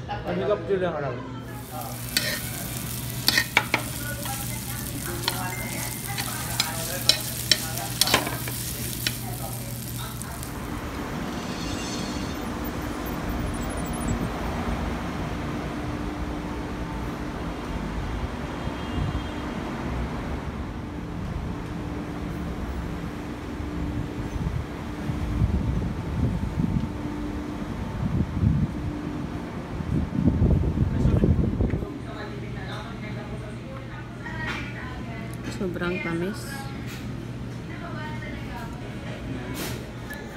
Pagigap dyan lang alam. Sobrang tamis.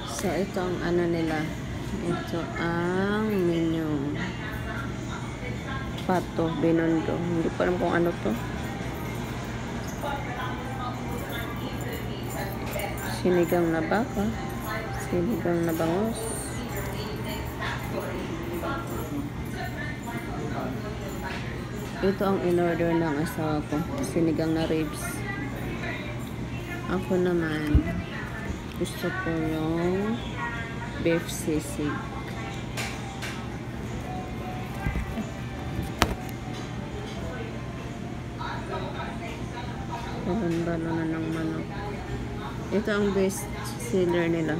So, ito ang ano nila. Ito ang menu. Pato, binondo. Hindi ko alam kung ano to. Sinigang na baka. Sinigang na bangus. Ito ang in-order ng asawa ko. Sinigang na ribs. Ako naman, gusto ko yung beef sisig. Balon-balon na ng manok. Ito ang best seller nila.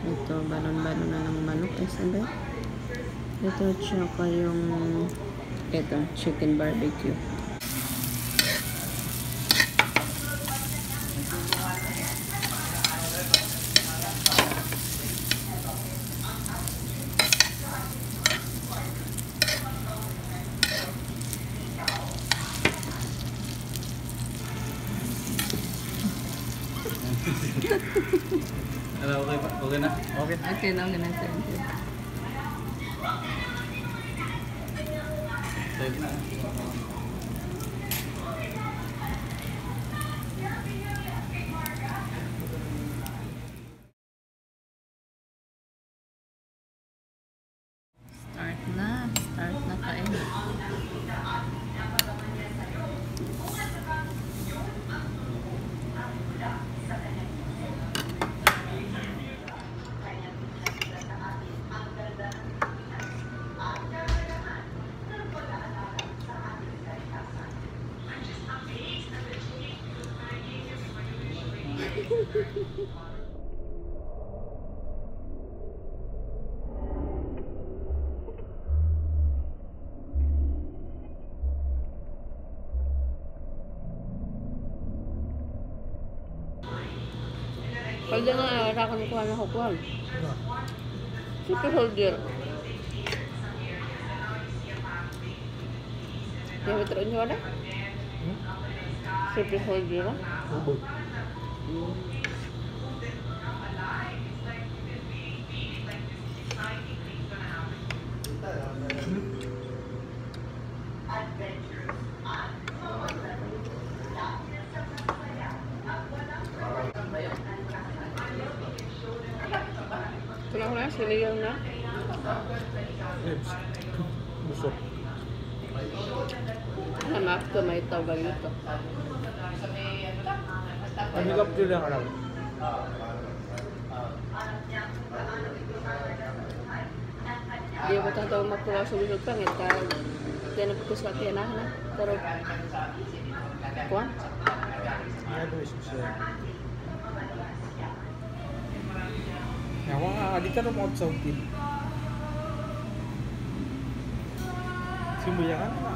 Ito, balon-balon na ng manok. Saan ba? Ito, tsaka yung ito, chicken barbecue. Ano, okay pa? Okay na? Okay. Okay na, okay na. Save na. Start na kain. Pwede nga, arakan ko na hukwag. Super soldier. Yang betul ini ada? Super soldier. Kulang na, sinigang na. Busok. Hanap ko may tawag ito. Pagigap dyan lang alam. Dia betul tahu mak keluar sebelum pangit kan. Dia nak putus latihan na. Terus. Kuan? Ano is siya? Yawa, di ka na mo sa utin. Simuya ka na.